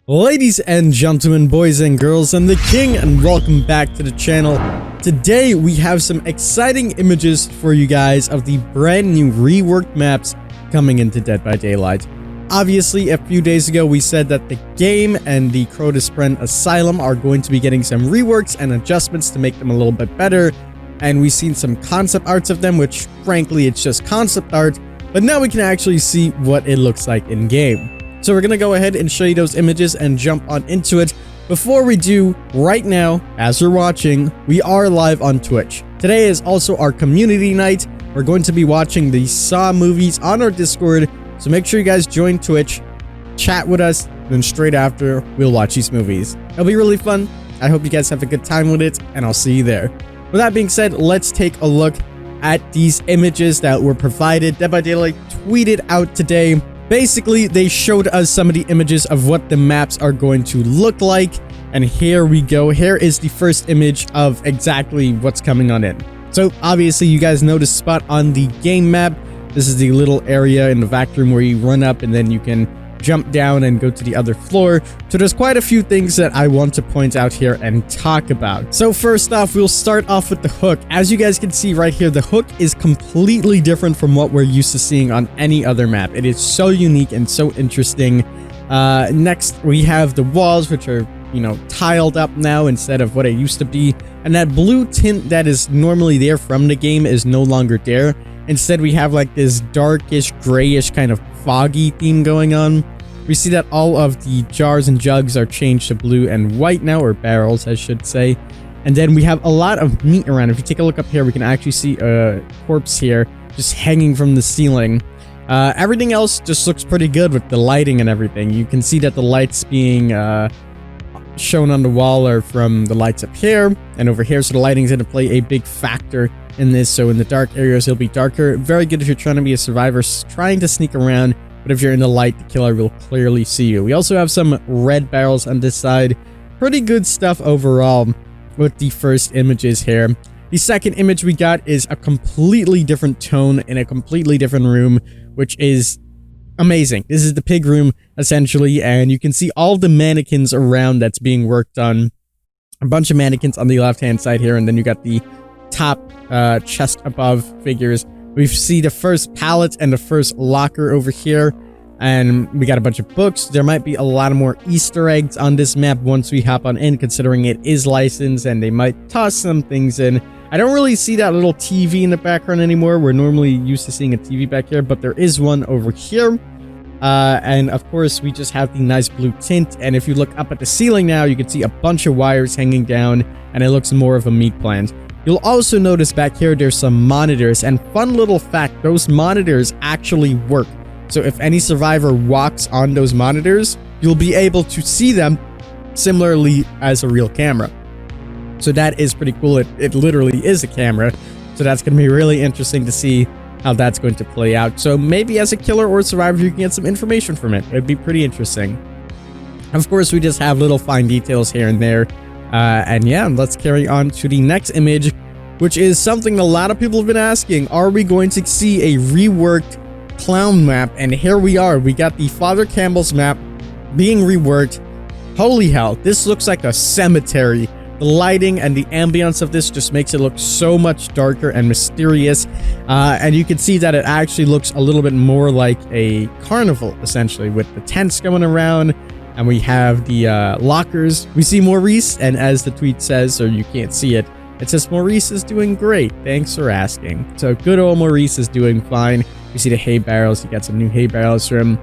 Ladies and gentlemen, boys and girls, I'm the King, and welcome back to the channel. Today, we have some exciting images for you guys of the brand new reworked maps coming into Dead by Daylight. Obviously, a few days ago, we said that the game and the Crotus Prenn Asylum are going to be getting some reworks and adjustments to make them a little bit better, and we've seen some concept arts of them, which, frankly, it's just concept art, but now we can actually see what it looks like in-game. So we're going to go ahead and show you those images and jump on into it. Before we do, right now, as you're watching, we are live on Twitch. Today is also our community night. We're going to be watching the Saw movies on our Discord, so make sure you guys join Twitch, chat with us, then straight after, we'll watch these movies. It'll be really fun. I hope you guys have a good time with it, and I'll see you there. With that being said, let's take a look at these images that were provided. Dead by Daylight tweeted out today. Basically, they showed us some of the images of what the maps are going to look like, and here we go. Here is the first image of exactly what's coming on in. So obviously, you guys know the spot on the game map. This is the little area in the vacuum where you run up and then you can jump down and go to the other floor. So there's quite a few things that I want to point out here and talk about. So first off, we'll start off with the hook. As you guys can see right here, the hook is completely different from what we're used to seeing on any other map. It is so unique and so interesting. Next, we have the walls, which are, tiled up now instead of what it used to be. And that blue tint that is normally there from the game is no longer there. Instead, we have like this darkish, grayish kind of foggy theme going on. We see that all of the jars and jugs are changed to blue and white now, or barrels, I should say. And then we have a lot of meat around. If you take a look up here, we can actually see a corpse here just hanging from the ceiling. Everything else just looks pretty good with the lighting and everything. You can see that the lights being shown on the wall are from the lights up here and over here, so the lighting's going to play a big factor in this. So in the dark areas, it'll be darker. Very good if you're trying to be a survivor trying to sneak around, but if you're in the light, the killer will clearly see you. We also have some red barrels on this side. Pretty good stuff overall with the first images here. The second image we got is a completely different tone in a completely different room, which is amazing. This is the pig room, essentially, and you can see all the mannequins around that's being worked on. A bunch of mannequins on the left-hand side here, and then you got the top chest above figures. We see the first pallet and the first locker over here, and we got a bunch of books. There might be a lot more Easter eggs on this map once we hop on in, considering it is licensed, and they might toss some things in. I don't really see that little TV in the background anymore. We're normally used to seeing a TV back here, but there is one over here. And of course, we just have the nice blue tint, and if you look up at the ceiling now, you can see a bunch of wires hanging down, and it looks more of a meat plant. You'll also notice back here there's some monitors, and fun little fact, those monitors actually work. So if any survivor walks on those monitors, you'll be able to see them similarly as a real camera. So that is pretty cool. It literally is a camera. So that's going to be really interesting to see how that's going to play out. So maybe as a killer or a survivor, you can get some information from it. It'd be pretty interesting. Of course, we just have little fine details here and there. And yeah, let's carry on to the next image, which is something a lot of people have been asking. Are we going to see a reworked clown map? And here we are. We got the Father Campbell's map being reworked. Holy hell, this looks like a cemetery. The lighting and the ambience of this just makes it look so much darker and mysterious. And you can see that it actually looks a little bit more like a carnival, essentially, with the tents going around. And we have the lockers. We see Maurice, and as the tweet says, or you can't see it, it says Maurice is doing great. Thanks for asking. So good old Maurice is doing fine. We see the hay barrels. You got some new hay barrels for him.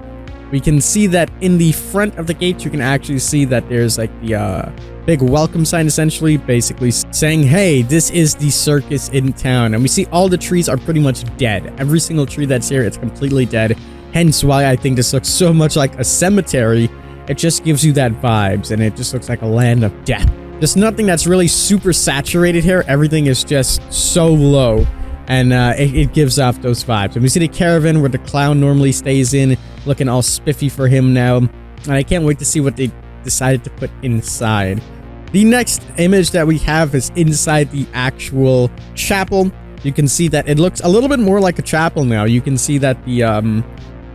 We can see that in the front of the gate, you can actually see that there's like the big welcome sign, essentially, basically saying, hey, this is the circus in town. And we see all the trees are pretty much dead. Every single tree that's here, it's completely dead. Hence why I think this looks so much like a cemetery. It just gives you that vibes, and it just looks like a land of death. There's nothing that's really super saturated here. Everything is just so low, and it gives off those vibes. And we see the caravan where the clown normally stays in, looking all spiffy for him now. And I can't wait to see what they decided to put inside. The next image that we have is inside the actual chapel. You can see that it looks a little bit more like a chapel now. You can see that the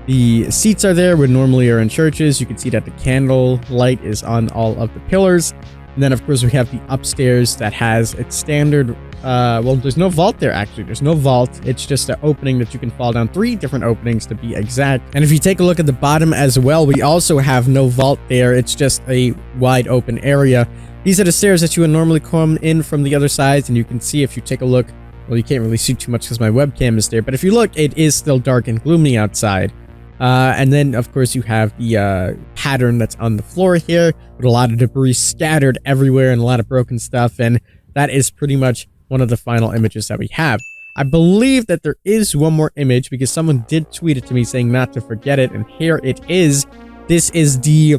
The seats are there where normally are in churches. You can see that the candle light is on all of the pillars. And then, of course, we have the upstairs that has its standard... well, there's no vault there, actually. There's no vault. It's just an opening that you can fall down. 3 different openings, to be exact. And if you take a look at the bottom as well, we also have no vault there. It's just a wide open area. These are the stairs that you would normally come in from the other sides. And you can see if you take a look... Well, you can't really see too much because my webcam is there. But if you look, it is still dark and gloomy outside. And then, of course, you have the pattern that's on the floor here with a lot of debris scattered everywhere and a lot of broken stuff. And that is pretty much one of the final images that we have. I believe that there is one more image because someone did tweet it to me saying not to forget it. And here it is. This is the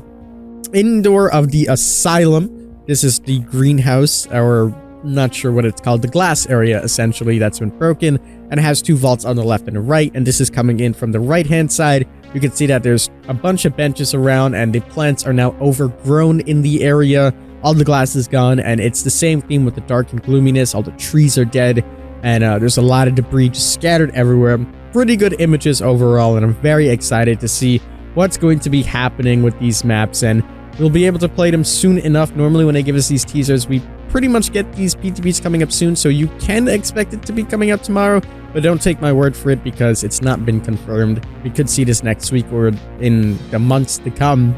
indoor of the Asylum. This is the greenhouse, or not sure what it's called, the glass area essentially that's been broken, and it has 2 vaults on the left and the right. And this is coming in from the right hand side. You can see that there's a bunch of benches around and the plants are now overgrown in the area. All the glass is gone, and it's the same theme with the dark and gloominess. All the trees are dead, and there's a lot of debris just scattered everywhere. Pretty good images overall, and I'm very excited to see what's going to be happening with these maps, and we'll be able to play them soon enough. Normally when they give us these teasers, we pretty much get these PTBs coming up soon, so you can expect it to be coming up tomorrow, but don't take my word for it because it's not been confirmed. We could see this next week or in the months to come,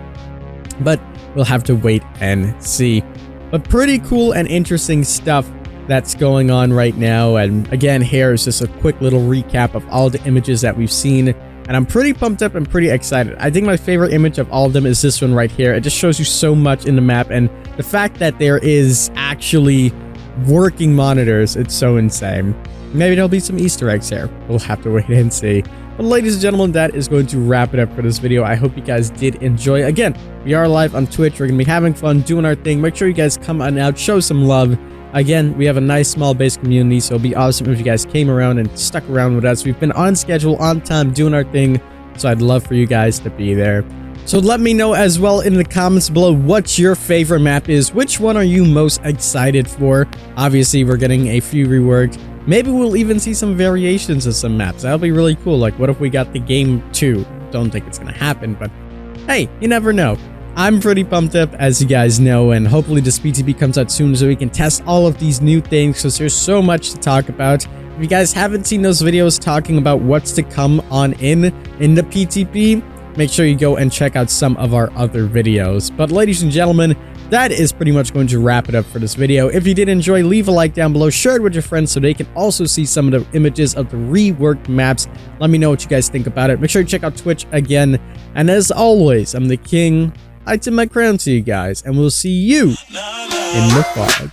but we'll have to wait and see. But pretty cool and interesting stuff that's going on right now. And again, here is just a quick little recap of all the images that we've seen, and I'm pretty pumped up and pretty excited. I think my favorite image of all of them is this one right here. It just shows you so much in the map, and the fact that there is actually working monitors, it's so insane. Maybe there'll be some Easter eggs here. We'll have to wait and see. But ladies and gentlemen, that is going to wrap it up for this video. I hope you guys did enjoy. Again, we are live on Twitch. We're going to be having fun, doing our thing. Make sure you guys come on out, show some love. Again, we have a nice small base community, so it'll be awesome if you guys came around and stuck around with us. We've been on schedule, on time, doing our thing, so I'd love for you guys to be there. So let me know as well in the comments below what your favorite map is. Which one are you most excited for? Obviously, we're getting a few reworked. Maybe we'll even see some variations of some maps. That'll be really cool. Like, what if we got the game 2? Don't think it's gonna happen, but hey, you never know. I'm pretty pumped up, as you guys know, and hopefully this PTB comes out soon so we can test all of these new things, because there's so much to talk about. If you guys haven't seen those videos talking about what's to come on in the PTB, make sure you go and check out some of our other videos. But ladies and gentlemen, that is pretty much going to wrap it up for this video. If you did enjoy, leave a like down below, share it with your friends so they can also see some of the images of the reworked maps. Let me know what you guys think about it. Make sure you check out Twitch again. And as always, I'm the King. I tip my crown to you guys, and we'll see you in the fog.